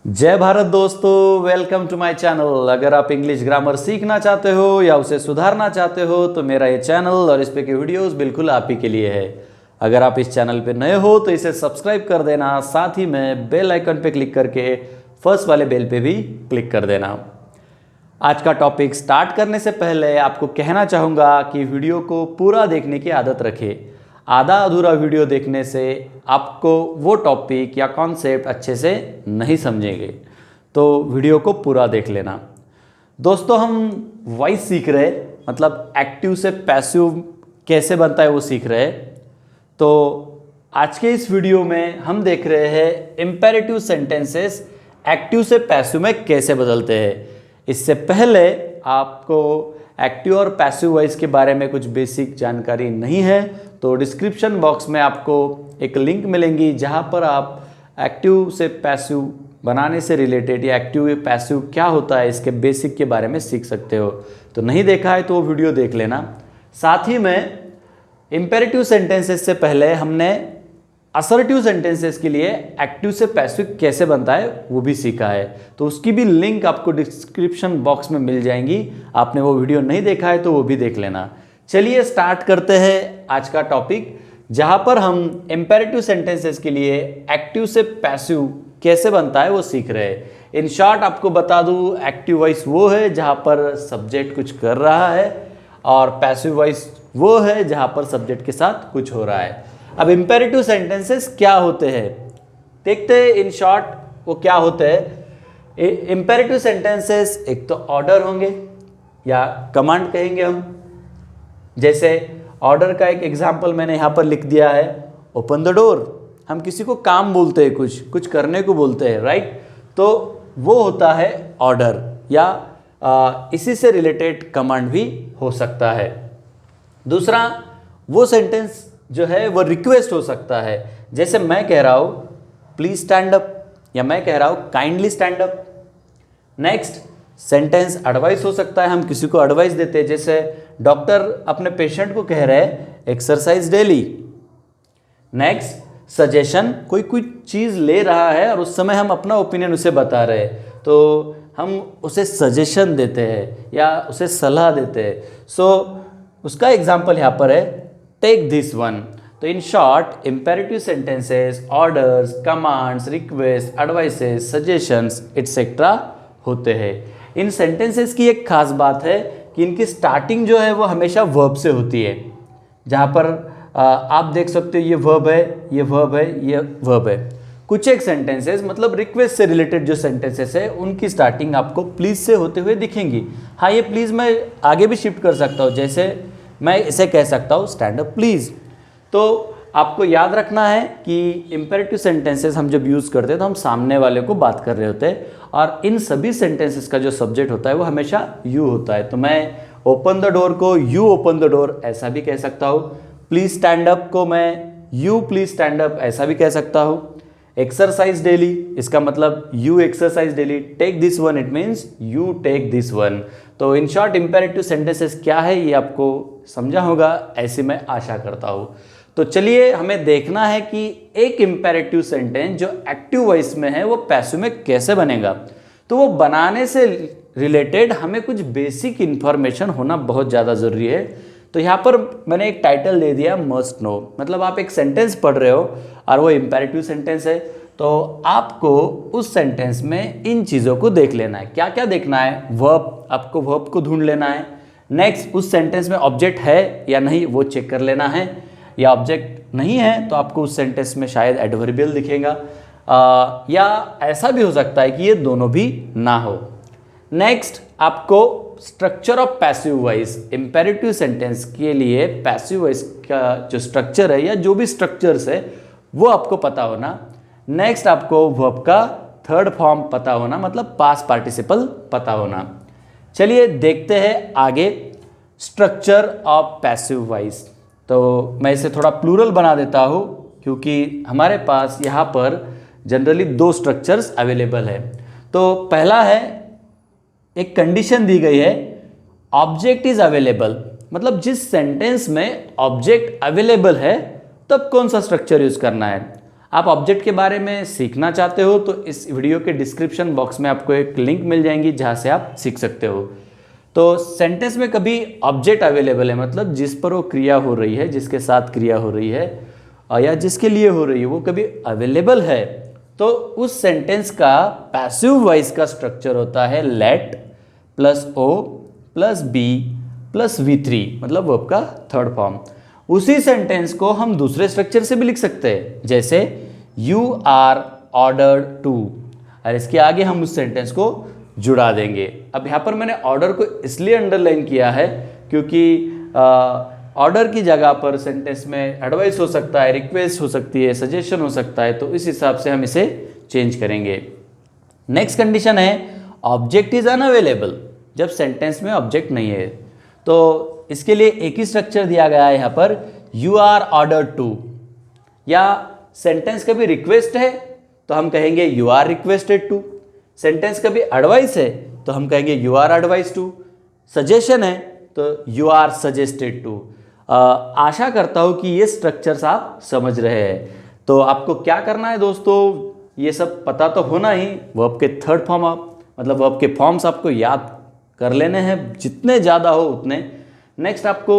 जय भारत दोस्तों, welcome to my channel. अगर आप इंग्लिश ग्रामर सीखना चाहते हो या उसे सुधारना चाहते हो तो मेरा ये चैनल और इस पे के वीडियोस बिल्कुल आप ही के लिए है। अगर आप इस चैनल पे नए हो तो इसे सब्सक्राइब कर देना, साथ ही में बेल आइकन पे क्लिक करके फर्स्ट वाले बेल पे भी क्लिक कर देना। आज का टॉपिक स्टार्ट करने से पहले आपको कहना चाहूँगा कि वीडियो को पूरा देखने की आदत रखें। आधा अधूरा वीडियो देखने से आपको वो टॉपिक या कॉन्सेप्ट अच्छे से नहीं समझेंगे, तो वीडियो को पूरा देख लेना। दोस्तों, हम वॉइस सीख रहे हैं, मतलब एक्टिव से पैसिव कैसे बनता है वो सीख रहे हैं। तो आज के इस वीडियो में हम देख रहे हैं इम्पेरेटिव सेंटेंसेस एक्टिव से पैसिव में कैसे बदलते हैं। इससे पहले आपको एक्टिव और पैसिव वॉइस के बारे में कुछ बेसिक जानकारी नहीं है तो डिस्क्रिप्शन बॉक्स में आपको एक लिंक मिलेंगी जहां पर आप एक्टिव से पैसिव बनाने से रिलेटेड या एक्टिव पैसिव क्या होता है इसके बेसिक के बारे में सीख सकते हो। तो नहीं देखा है तो वो वीडियो देख लेना। साथ ही में इम्पेरेटिव सेंटेंसेस से पहले हमने असर्टिव सेंटेंसेस के लिए एक्टिव से पैसिव कैसे बनता है वो भी सीखा है, तो उसकी भी लिंक आपको डिस्क्रिप्शन बॉक्स में मिल जाएंगी। आपने वो वीडियो नहीं देखा है तो वो भी देख लेना। चलिए स्टार्ट करते हैं आज का टॉपिक, जहां पर हम इम्पेरेटिव सेंटेंसेस के लिए एक्टिव से पैसिव कैसे बनता है वो सीख रहे हैं। इन शॉर्ट आपको बता दूं, एक्टिव वॉइस वो है जहां पर सब्जेक्ट कुछ कर रहा है और पैसिव वॉइस वो है जहां पर सब्जेक्ट के साथ कुछ हो रहा है। अब इम्पेरेटिव सेंटेंसेस क्या होते हैं देखते हैं। इन शॉर्ट वो क्या होते हैं। इम्पेरेटिव सेंटेंसेस एक तो ऑर्डर होंगे या कमांड कहेंगे हम। जैसे ऑर्डर का एक एग्जाम्पल मैंने यहाँ पर लिख दिया है, ओपन द डोर। हम किसी को काम बोलते हैं, कुछ करने को बोलते हैं, राइट। तो वो होता है ऑर्डर, या इसी से रिलेटेड कमांड भी हो सकता है। दूसरा, वो सेंटेंस जो है वो रिक्वेस्ट हो सकता है। जैसे मैं कह रहा हूँ प्लीज स्टैंड अप, या मैं कह रहा हूँ kindly stand up. Next sentence advice हो सकता है, हम किसी को एडवाइस देते हैं। जैसे डॉक्टर अपने पेशेंट को कह रहे हैं एक्सरसाइज डेली। नेक्स्ट सजेशन, कोई चीज़ ले रहा है और उस समय हम अपना ओपिनियन उसे बता रहे हैं तो हम उसे सजेशन देते हैं या उसे सलाह देते हैं। सो उसका एग्जाम्पल यहाँ पर है टेक दिस वन। तो in short imperative sentences orders, commands, request, advices, suggestions etcetera होते हैं। इन सेंटेंसेस की एक खास बात है कि इनकी स्टार्टिंग जो है वो हमेशा वर्ब से होती है। जहाँ पर आप देख सकते हो ये वर्ब है, ये वर्ब है, ये वर्ब है। कुछ एक सेंटेंसेस मतलब रिक्वेस्ट से रिलेटेड जो सेंटेंसेस है उनकी स्टार्टिंग आपको प्लीज से होते हुए दिखेंगी। हाँ, ये प्लीज मैं आगे भी शिफ्ट कर सकता हूँ। जैसे मैं इसे कह सकता हूँ स्टैंड अप प्लीज। तो आपको याद रखना है कि इम्पेरेटिव सेंटेंसेस हम जब यूज़ करते हैं तो हम सामने वाले को बात कर रहे होते हैं और इन सभी सेंटेंसेस का जो सब्जेक्ट होता है वो हमेशा यू होता है। तो मैं ओपन द डोर को यू ओपन द डोर ऐसा भी कह सकता हूँ। प्लीज स्टैंड अप को मैं यू प्लीज स्टैंड अप ऐसा भी कह सकता हूँ। एक्सरसाइज डेली, इसका मतलब you exercise daily. Take this one, it means you take this one. तो इन शॉर्ट इम्पेरेटिव सेंटेंसेस क्या है ये आपको समझा होगा, ऐसी मैं आशा करता हूँ। तो चलिए हमें देखना है कि एक इम्पेरेटिव सेंटेंस जो एक्टिव वॉइस में है वो पैसिव में कैसे बनेगा। तो वो बनाने से रिलेटेड हमें कुछ बेसिक इंफॉर्मेशन होना बहुत ज़्यादा ज़रूरी है। तो यहाँ पर मैंने एक टाइटल दे दिया मस्ट नो, मतलब आप एक सेंटेंस पढ़ रहे हो और वो इम्पेरेटिव सेंटेंस है तो आपको उस सेंटेंस में इन चीज़ों को देख लेना है। क्या क्या देखना है? वर्ब, आपको वर्ब को ढूंढ लेना है। नेक्स्ट, उस सेंटेंस में ऑब्जेक्ट है या नहीं वो चेक कर लेना है, या ऑब्जेक्ट नहीं है तो आपको उस सेंटेंस में शायद एडवर्बियल दिखेगा, या ऐसा भी हो सकता है कि ये दोनों भी ना हो। नेक्स्ट, आपको structure of passive voice, imperative sentence के लिए पैसिव वॉइस का जो स्ट्रक्चर है या जो भी स्ट्रक्चर्स है वो आपको पता होना। नेक्स्ट, आपको वर्ब का थर्ड फॉर्म पता होना, मतलब पास्ट पार्टिसिपल पता होना। चलिए देखते हैं आगे स्ट्रक्चर ऑफ पैसिव वॉइस। तो मैं इसे थोड़ा प्लूरल बना देता हूँ क्योंकि हमारे पास यहाँ पर जनरली दो स्ट्रक्चर्स अवेलेबल है। तो पहला है, एक कंडीशन दी गई है ऑब्जेक्ट इज अवेलेबल, मतलब जिस सेंटेंस में ऑब्जेक्ट अवेलेबल है तब कौन सा स्ट्रक्चर यूज करना है। आप ऑब्जेक्ट के बारे में सीखना चाहते हो तो इस वीडियो के डिस्क्रिप्शन बॉक्स में आपको एक लिंक मिल जाएंगी जहाँ से आप सीख सकते हो। तो सेंटेंस में कभी ऑब्जेक्ट अवेलेबल है, मतलब जिस पर वो क्रिया हो रही है, जिसके साथ क्रिया हो रही है या जिसके लिए हो रही है, वो कभी अवेलेबल है, तो उस सेंटेंस का पैसिव वॉइस का स्ट्रक्चर होता है let plus O plus B plus V3, मतलब वर्ब का थर्ड फॉर्म। उसी सेंटेंस को हम दूसरे स्ट्रक्चर से भी लिख सकते हैं, जैसे यू आर ऑर्डर्ड टू, और इसके आगे हम उस सेंटेंस को जुड़ा देंगे। अब यहाँ पर मैंने ऑर्डर को इसलिए अंडरलाइन किया है क्योंकि ऑर्डर की जगह पर सेंटेंस में एडवाइस हो सकता है, रिक्वेस्ट हो सकती है, सजेशन हो सकता है, तो इस हिसाब से हम इसे चेंज करेंगे। नेक्स्ट कंडीशन है ऑब्जेक्ट इज अनअवेलेबल, जब सेंटेंस में ऑब्जेक्ट नहीं है। तो इसके लिए एक ही स्ट्रक्चर दिया गया है यहाँ पर, यू आर ऑर्डर्ड टू, या सेंटेंस कभी रिक्वेस्ट है तो हम कहेंगे you are requested to, sentence कभी एडवाइस है तो हम कहेंगे you are advise to, suggestion है तो यू आर सजेस्टेड टू। आशा करता हूँ कि ये स्ट्रक्चर्स आप समझ रहे हैं। तो आपको क्या करना है दोस्तों, ये सब पता तो होना ही, वर्ब के थर्ड फॉर्म मतलब वर्ब के फॉर्म्स आपको याद कर लेने हैं, जितने ज़्यादा हो उतने। नेक्स्ट आपको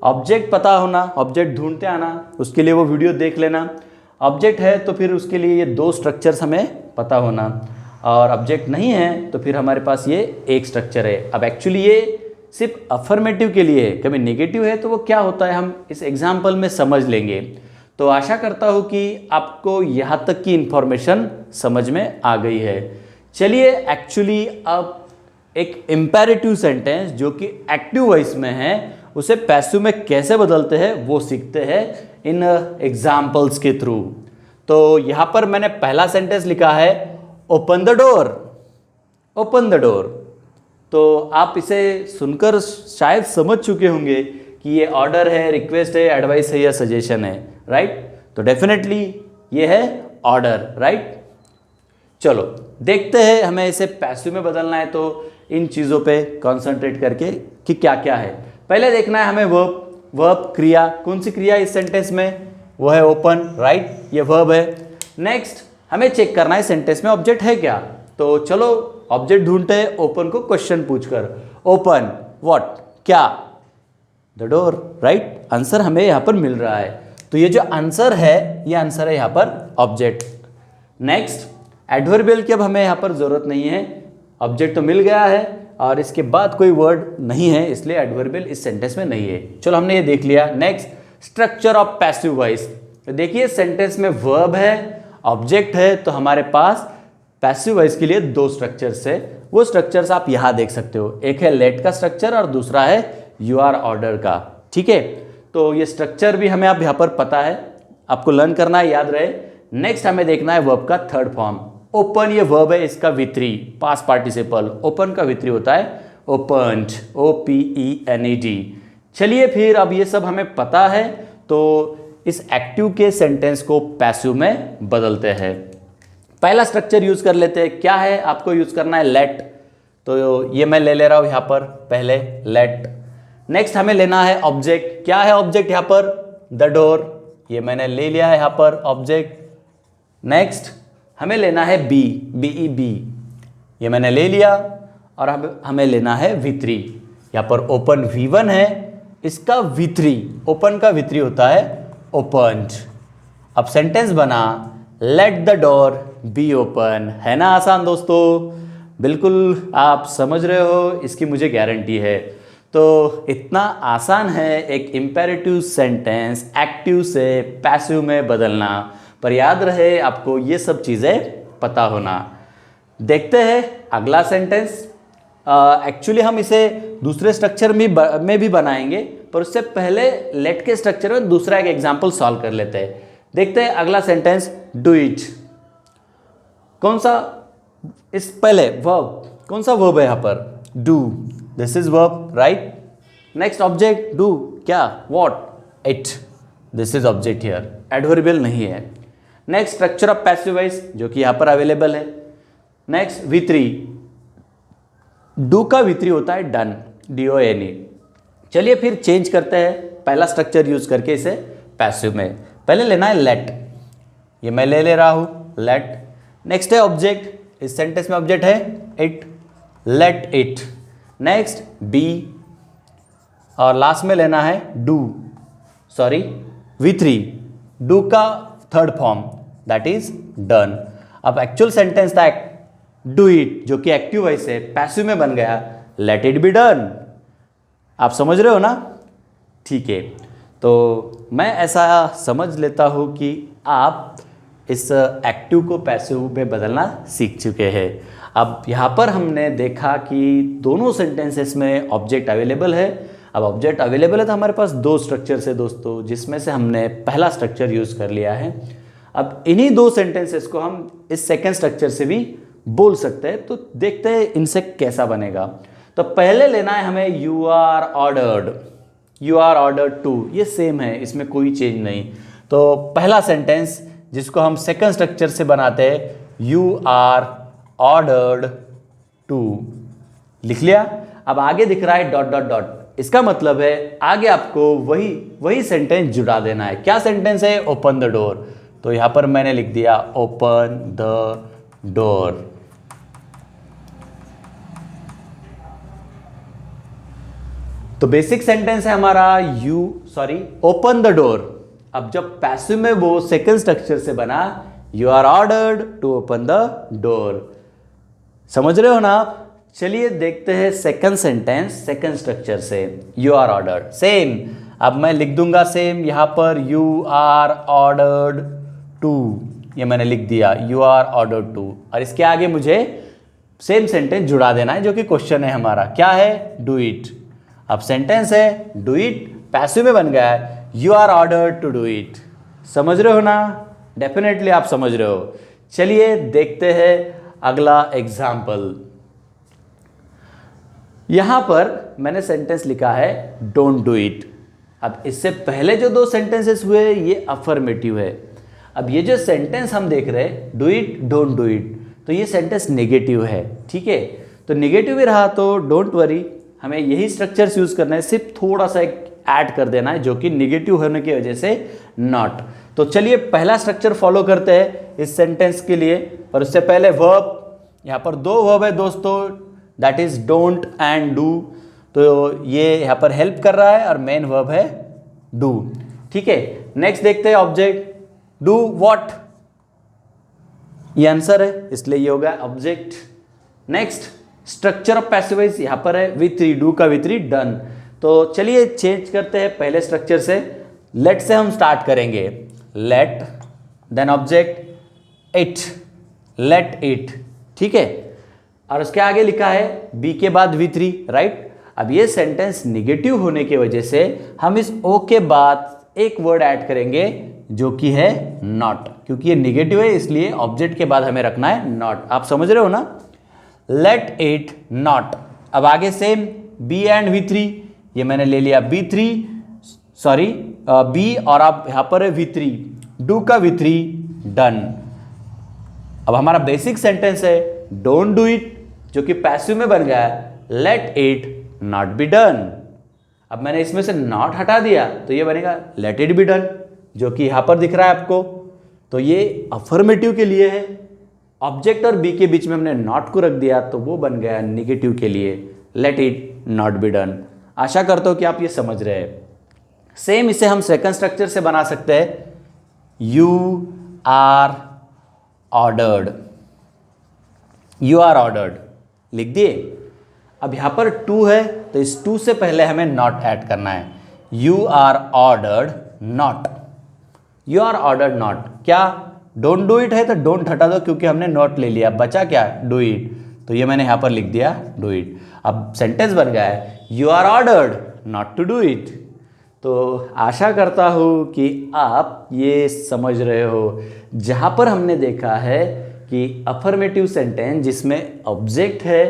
ऑब्जेक्ट पता होना, ऑब्जेक्ट ढूंढते आना, उसके लिए वो वीडियो देख लेना। ऑब्जेक्ट है तो फिर उसके लिए ये दो स्ट्रक्चर्स हमें पता होना, और ऑब्जेक्ट नहीं है तो फिर हमारे पास ये एक स्ट्रक्चर है। अब एक्चुअली ये सिर्फ अफर्मेटिव के लिए है, कभी नेगेटिव है तो वो क्या होता है हम इस एग्जाम्पल में समझ लेंगे। तो आशा करता हूँ कि आपको यहाँ तक की इंफॉर्मेशन समझ में आ गई है। चलिए एक्चुअली अब एक इम्पेरेटिव सेंटेंस जो कि एक्टिव वॉइस में है उसे पैसिव में कैसे बदलते हैं वो सीखते हैं इन एग्जाम्पल्स के थ्रू। तो यहाँ पर मैंने पहला सेंटेंस लिखा है open the door, open the door. तो आप इसे सुनकर शायद समझ चुके होंगे कि ये ऑर्डर है, रिक्वेस्ट है, एडवाइस है या सजेशन है, राइट। तो डेफिनेटली ये है ऑर्डर, राइट। चलो देखते हैं, हमें इसे पैसिव में बदलना है तो इन चीज़ों पे कंसंट्रेट करके कि क्या क्या है। पहले देखना है हमें वर्ब, वर्ब क्रिया, कौन सी क्रिया इस सेंटेंस में, वो है ओपन, राइट, ये वर्ब है। नेक्स्ट हमें चेक करना है सेंटेंस में ऑब्जेक्ट है क्या। तो चलो ऑब्जेक्ट ढूंढते हैं ओपन को क्वेश्चन पूछकर, ओपन व्हाट, क्या, द डोर, राइट। आंसर हमें यहाँ पर मिल रहा है, तो ये जो आंसर है ये आंसर है यहाँ पर ऑब्जेक्ट। नेक्स्ट एडवर्बियल की अब हमें यहाँ पर जरूरत नहीं है, ऑब्जेक्ट तो मिल गया है और इसके बाद कोई वर्ड नहीं है, इसलिए एडवर्बियल इस सेंटेंस में नहीं है। चलो हमने ये देख लिया। Next structure of passive voice. तो देखिए सेंटेंस में वर्ब है, ऑब्जेक्ट है, तो हमारे पास पैसिव वॉइस के लिए दो स्ट्रक्चर्स है। वो स्ट्रक्चर्स आप यहाँ देख सकते हो, एक है लेट का स्ट्रक्चर और दूसरा है यू आर ऑर्डर का, ठीक है। तो ये स्ट्रक्चर भी हमें अब यहाँ पर पता है, आपको लर्न करना है, याद रहे। नेक्स्ट हमें देखना है वर्ब का थर्ड फॉर्म। ओपन ये वर्ब है, इसका V3 पास्ट पार्टिसिपल, ओपन का V3 होता है ओपन्ड, OPENED। चलिए फिर अब ये सब हमें पता है तो इस एक्टिव के सेंटेंस को पैसिव में बदलते हैं। पहला स्ट्रक्चर यूज कर लेते हैं, क्या है, आपको यूज करना है लेट। तो ये मैं ले ले रहा हूँ यहाँ पर पहले लेट। नेक्स्ट हमें लेना है ऑब्जेक्ट, क्या है ऑब्जेक्ट यहाँ पर, द डोर, ये मैंने ले लिया है यहाँ पर ऑब्जेक्ट। नेक्स्ट हमें लेना है बी, BEB, ये मैंने ले लिया, और अब हमें लेना है V3। यहाँ पर ओपन V1 है, इसका V3, ओपन का V3 होता है ओपन्ड। अब सेंटेंस बना let the door be open, है ना आसान दोस्तों, बिल्कुल आप समझ रहे हो, इसकी मुझे गारंटी है। तो इतना आसान है एक इम्पेरेटिव सेंटेंस एक्टिव से पैसिव में बदलना, पर याद रहे आपको ये सब चीज़ें पता होना। देखते हैं अगला सेंटेंस। एक्चुअली हम इसे दूसरे स्ट्रक्चर में भी बनाएंगे, पर उससे पहले लेट के स्ट्रक्चर में दूसरा एक एग्जाम्पल सॉल्व कर लेते हैं। देखते हैं अगला सेंटेंस, डू इट। कौन सा, इस पहले वर्ब, कौन सा वर्ब है यहाँ पर, do, this is verb, right. Next object do, क्या, what, it, this is object here, adverbial नहीं है। Next structure of passive voice जो कि यहाँ पर अवेलेबल है। नेक्स्ट V3, डू का V3 होता है डन, DONE। चलिए फिर चेंज करते हैं, पहला स्ट्रक्चर यूज करके इसे पैसिव में। पहले लेना है लेट, ये मैं ले रहा हूँ लेट। नेक्स्ट है ऑब्जेक्ट, इस सेंटेंस में ऑब्जेक्ट है it, let it. Next B, और लास्ट में लेना है डू, सॉरी V3, डू का third form that is done. अब एक्चुअल सेंटेंस था डू इट, जो कि एक्टिव वॉइस है, पैसिव में बन गया लेट इट बी डन। आप समझ रहे हो ना? ठीक है, तो मैं ऐसा समझ लेता हूँ कि आप इस एक्टिव को पैसिव में बदलना सीख चुके हैं। अब यहाँ पर हमने देखा कि दोनों सेंटेंसेस में ऑब्जेक्ट अवेलेबल है। अब ऑब्जेक्ट अवेलेबल है तो हमारे पास दो स्ट्रक्चर्स है दोस्तों, जिसमें से हमने पहला स्ट्रक्चर यूज़ कर लिया है। अब इन्हीं दो सेंटेंसेस को हम इस सेकेंड स्ट्रक्चर से भी बोल सकते हैं, तो देखते हैं इनसे कैसा बनेगा। तो पहले लेना है हमें you are ordered, you are ordered to, ये सेम है, इसमें कोई चेंज नहीं। तो पहला सेंटेंस जिसको हम सेकंड स्ट्रक्चर से बनाते हैं, यू आर ऑर्डर्ड टू, लिख लिया। अब आगे दिख रहा है डॉट डॉट डॉट, इसका मतलब है आगे आपको वही सेंटेंस जुड़ा देना है। क्या सेंटेंस है? Open the door. तो यहां पर मैंने लिख दिया ओपन द डोर। तो बेसिक सेंटेंस है हमारा ओपन द डोर। अब जब पैसिव में वो सेकंड स्ट्रक्चर से बना, you are ordered to open the door. समझ रहे हो ना आप? चलिए देखते हैं सेकंड सेंटेंस सेकंड स्ट्रक्चर से, यू आर ऑर्डर्ड सेम। अब मैं लिख दूंगा सेम यहां पर, यू आर ऑर्डर्ड टू, ये मैंने लिख दिया यू आर ऑर्डर्ड टू, और इसके आगे मुझे सेम सेंटेंस जुड़ा देना है, जो कि क्वेश्चन है हमारा, क्या है? Do it. अब सेंटेंस है डू इट, पैसिव में बन गया है, you are ordered to do it. समझ रहे हो ना? डेफिनेटली आप समझ रहे हो। चलिए देखते हैं अगला एग्जाम्पल। यहां पर मैंने सेंटेंस लिखा है डोंट डू इट। अब इससे पहले जो दो सेंटेंसेस हुए ये अफर्मेटिव है। अब ये जो सेंटेंस हम देख रहे हैं do it don't do it, तो ये सेंटेंस नेगेटिव है, ठीक है? तो नेगेटिव भी रहा तो डोंट वरी, हमें यही स्ट्रक्चर्स यूज करना है, सिर्फ थोड़ा सा एक ऐड कर देना है, जो कि नेगेटिव होने की वजह से नॉट। तो चलिए पहला स्ट्रक्चर फॉलो करते हैं इस सेंटेंस के लिए, पर उससे पहले वर्ब, यहाँ पर दो वर्ब है दोस्तों, that is don't and do. तो ये यहाँ पर हेल्प कर रहा है और मेन वर्ब है डू, ठीक है? नेक्स्ट देखते हैं ऑब्जेक्ट, डू व्हाट, ये आंसर है, इसलिए ये होगा object. Next structure of passive voice यहाँ पर है V3, डू का V3 डन। तो चलिए चेंज करते हैं पहले स्ट्रक्चर से, लेट से हम स्टार्ट करेंगे, let then object it, let it, ठीक है? और उसके आगे लिखा है बी के बाद V3, राइट? अब ये सेंटेंस निगेटिव होने की वजह से हम इस ओ के बाद एक वर्ड ऐड करेंगे जो कि है नॉट, क्योंकि ये निगेटिव है इसलिए ऑब्जेक्ट के बाद हमें रखना है नॉट। आप समझ रहे हो ना? Late it not. अब आगे सेम बी एंड V3, ये मैंने ले लिया B3, सॉरी बी, और अब यहां पर है V3, डू का V3 डन। अब हमारा बेसिक सेंटेंस है डोंट डू इट, जो कि पैसिव में बन गया है late it not be done. अब मैंने इसमें से नॉट हटा दिया तो ये बनेगा लेट इट बी डन, जो कि यहां पर दिख रहा है आपको। तो ये अफर्मेटिव के लिए है, ऑब्जेक्ट और बी के बीच में हमने नॉट को रख दिया तो वो बन गया निगेटिव के लिए, let it not be done. आशा करता हूं कि आप ये समझ रहे हैं। सेम इसे हम सेकंड स्ट्रक्चर से बना सकते हैं, you are ordered, you are ordered लिख दिए। अब यहां पर टू है तो इस टू से पहले हमें नॉट ऐड करना है, you are ordered not, you are ordered not. क्या डोंट डू इट है तो डोंट हटा दो क्योंकि हमने नॉट ले लिया, बचा क्या? डू इट, तो ये मैंने यहां पर लिख दिया डू इट। अब सेंटेंस बन गया है you are ordered not to do it. तो आशा करता हूं कि आप ये समझ रहे हो। जहां पर हमने देखा है कि अफर्मेटिव सेंटेंस जिसमें ऑब्जेक्ट है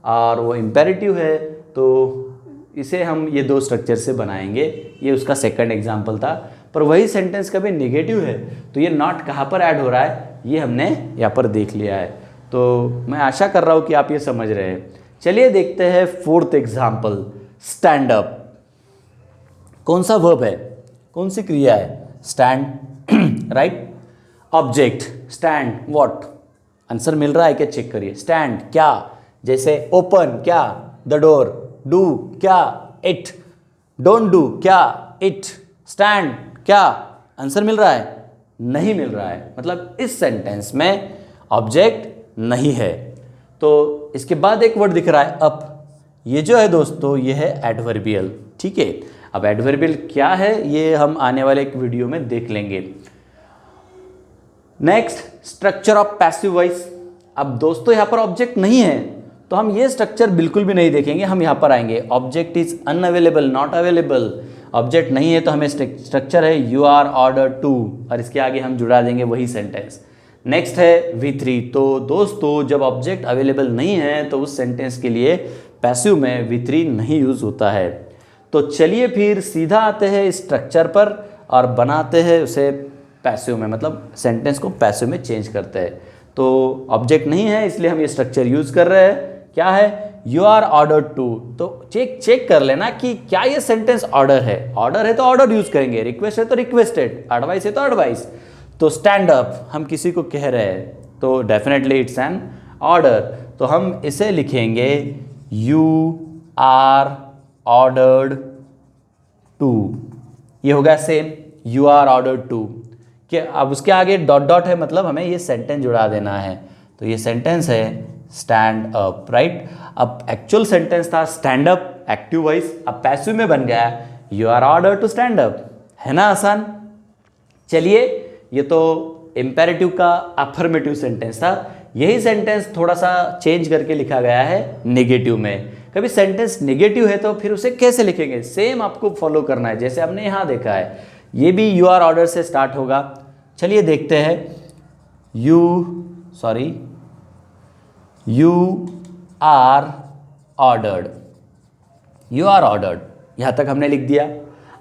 और वो इम्पेरेटिव है, तो इसे हम ये दो स्ट्रक्चर से बनाएंगे। ये उसका सेकंड एग्जाम्पल था। पर वही सेंटेंस कभी नेगेटिव है तो ये नॉट कहाँ पर ऐड हो रहा है ये हमने यहाँ पर देख लिया है। तो मैं आशा कर रहा हूँ कि आप ये समझ रहे हैं। चलिए देखते हैं फोर्थ एग्जाम्पल, स्टैंड अप। कौन सा वर्ब है, कौन सी क्रिया है? Stand, right? Object stand what, answer मिल रहा है क्या चेक करिए। स्टैंड क्या, जैसे ओपन क्या, द डोर, डू क्या, इट, डोंट डू क्या, इट, स्टैंड क्या, आंसर मिल रहा है, नहीं मिल रहा है, मतलब इस सेंटेंस में ऑब्जेक्ट नहीं है। तो इसके बाद एक वर्ड दिख रहा है अप, ये जो है दोस्तों ये है एडवर्बियल, ठीक है। अब एडवर्बियल क्या है ये हम आने वाले एक वीडियो में देख लेंगे। Next, structure of passive voice. अब दोस्तों यहाँ पर ऑब्जेक्ट नहीं है तो हम ये स्ट्रक्चर बिल्कुल भी नहीं देखेंगे, हम यहाँ पर आएंगे object is unavailable, not available. Object नहीं है तो हमें स्ट्रक्चर है यू आर ऑर्डर टू, और इसके आगे हम जुड़ा देंगे वही सेंटेंस। नेक्स्ट है V3। तो दोस्तों जब ऑब्जेक्ट अवेलेबल नहीं है तो उस सेंटेंस के लिए पैसिव में V3 नहीं यूज होता है। तो चलिए फिर सीधा आते हैं स्ट्रक्चर पर और बनाते हैं उसे पैसिव में, मतलब सेंटेंस को पैसिव में चेंज करते हैं। तो ऑब्जेक्ट नहीं है इसलिए हम ये स्ट्रक्चर यूज कर रहे हैं, क्या है, यू आर ऑर्डर टू। तो चेक कर लेना कि क्या ये सेंटेंस ऑर्डर है, ऑर्डर है तो ऑर्डर यूज करेंगे, रिक्वेस्ट है तो रिक्वेस्टेड, एडवाइस है तो एडवाइस। तो स्टैंड अप हम किसी को कह रहे हैं तो डेफिनेटली इट्स एन ऑर्डर, तो हम इसे लिखेंगे यू आर ऑर्डर्ड टू, ये हो गया same, you are ordered to. कि अब उसके आगे डॉट डॉट है, मतलब हमें ये सेंटेंस जुड़ा देना है। तो ये सेंटेंस है स्टैंड अप, राइट। अब एक्चुअल सेंटेंस था स्टैंड अप एक्टिव वॉइस, अब पैसिव में बन गया you are order to stand up, है ना आसान। चलिए ये तो इम्पेरेटिव का अफर्मेटिव सेंटेंस था, यही सेंटेंस थोड़ा सा चेंज करके लिखा गया है नेगेटिव में। कभी सेंटेंस नेगेटिव है तो फिर उसे कैसे लिखेंगे, सेम आपको फॉलो करना है जैसे हमने यहाँ देखा है, ये भी यू आर ऑर्डर से स्टार्ट होगा। चलिए देखते हैं, you are ordered, you are ordered, यहाँ तक हमने लिख दिया।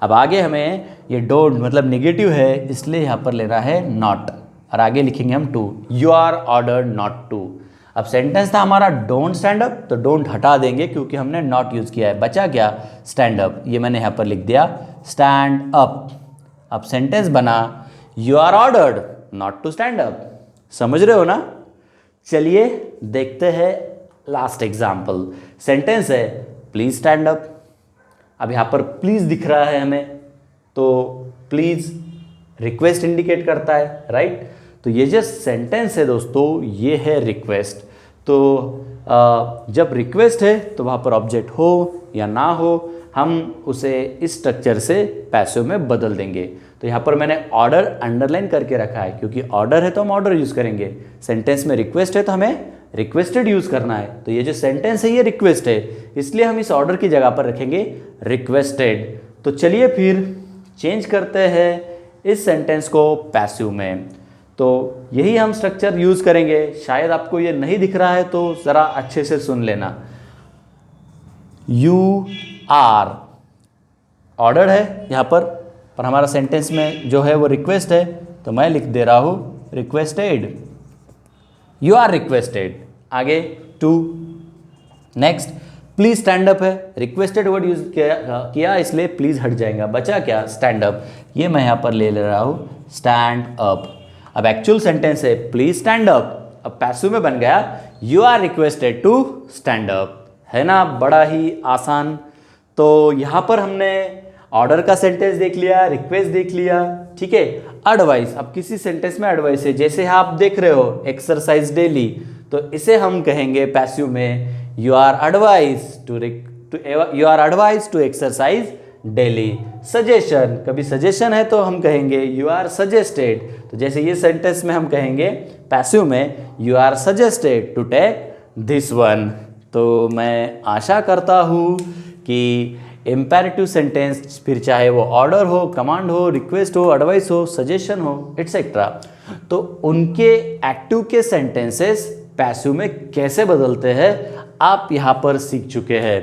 अब आगे हमें ये डोंट मतलब नेगेटिव है इसलिए यहाँ पर लेना है नॉट, और आगे लिखेंगे हम to, you are ordered not to. अब सेंटेंस था हमारा डोंट स्टैंड अप, तो डोंट हटा देंगे क्योंकि हमने नॉट यूज किया है, बचा क्या, स्टैंड अप, ये मैंने यहाँ पर लिख दिया स्टैंड अप। अब सेंटेंस बना you are ordered not to stand up, समझ रहे हो ना। चलिए देखते हैं लास्ट एग्जाम्पल, सेंटेंस है प्लीज स्टैंड अप। अब यहाँ पर प्लीज दिख रहा है हमें, तो प्लीज रिक्वेस्ट इंडिकेट करता है, राइट। तो ये जो सेंटेंस है दोस्तों ये है रिक्वेस्ट। तो जब रिक्वेस्ट है तो वहाँ पर ऑब्जेक्ट हो या ना हो हम उसे इस स्ट्रक्चर से पैसिव में बदल देंगे। तो यहाँ पर मैंने ऑर्डर अंडरलाइन करके रखा है क्योंकि ऑर्डर है तो हम ऑर्डर यूज़ करेंगे, सेंटेंस में रिक्वेस्ट है तो हमें रिक्वेस्टेड यूज़ करना है। तो ये जो सेंटेंस है ये रिक्वेस्ट है, इसलिए हम इस ऑर्डर की जगह पर रखेंगे रिक्वेस्टेड। तो चलिए फिर चेंज करते हैं इस सेंटेंस को पैसिव में। तो यही हम स्ट्रक्चर यूज़ करेंगे, शायद आपको ये नहीं दिख रहा है तो ज़रा अच्छे से सुन लेना। यू आर ऑर्डर है यहाँ पर हमारा सेंटेंस में जो है वो रिक्वेस्ट है, तो मैं लिख दे रहा हूँ रिक्वेस्टेड, यू आर रिक्वेस्टेड। आगे to, next please stand up है, रिक्वेस्टेड वर्ड यूज किया इसलिए प्लीज हट जाएगा, बचा क्या, स्टैंड अप, ये मैं यहाँ पर ले रहा हूँ स्टैंड अप। अब एक्चुअल सेंटेंस है प्लीज स्टैंड अप, अब पैसिव में बन गया you are requested to stand up, है ना, बड़ा ही आसान। तो यहाँ पर हमने ऑर्डर का सेंटेंस देख लिया, रिक्वेस्ट देख लिया, ठीक है। एडवाइस, अब किसी सेंटेंस में एडवाइस है, जैसे आप देख रहे हो एक्सरसाइज डेली, तो इसे हम कहेंगे पैसिव में you are advise to exercise daily. Suggestion, कभी सजेशन है तो हम कहेंगे यू आर सजेस्टेड, तो जैसे ये सेंटेंस में हम कहेंगे पैसिव में you are suggested to take this one. तो मैं आशा करता हूँ कि इम्पेरेटिव सेंटेंस फिर चाहे वो ऑर्डर हो, कमांड हो, रिक्वेस्ट हो, एडवाइस हो, सजेशन हो, एटसेट्रा, तो उनके एक्टिव के सेंटेंसेस पैसिव में कैसे बदलते हैं आप यहाँ पर सीख चुके हैं।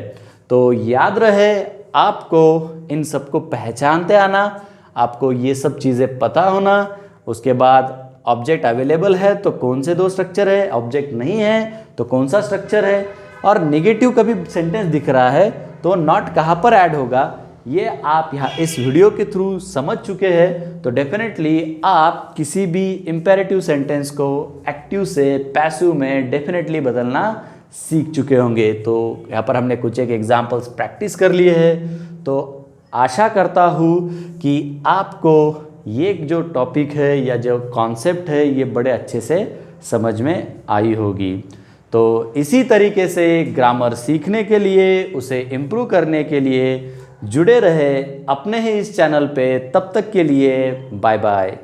तो याद रहे आपको इन सबको पहचानते आना, आपको ये सब चीज़ें पता होना। उसके बाद ऑब्जेक्ट अवेलेबल है तो कौन से दो स्ट्रक्चर है, ऑब्जेक्ट नहीं है तो कौन सा स्ट्रक्चर है, और नेगेटिव कभी सेंटेंस दिख रहा है तो नॉट कहाँ पर ऐड होगा ये आप यहाँ इस वीडियो के थ्रू समझ चुके हैं, तो डेफिनेटली आप किसी भी इम्पेरेटिव सेंटेंस को एक्टिव से पैसिव में डेफिनेटली बदलना सीख चुके होंगे। तो यहाँ पर हमने कुछ एक एग्जाम्पल्स प्रैक्टिस कर लिए हैं। तो आशा करता हूँ कि आपको ये जो टॉपिक है या जो कॉन्सेप्ट है ये बड़े अच्छे से समझ में आई होगी। तो इसी तरीके से ग्रामर सीखने के लिए, उसे इम्प्रूव करने के लिए जुड़े रहे अपने ही इस चैनल पे। तब तक के लिए बाय बाय।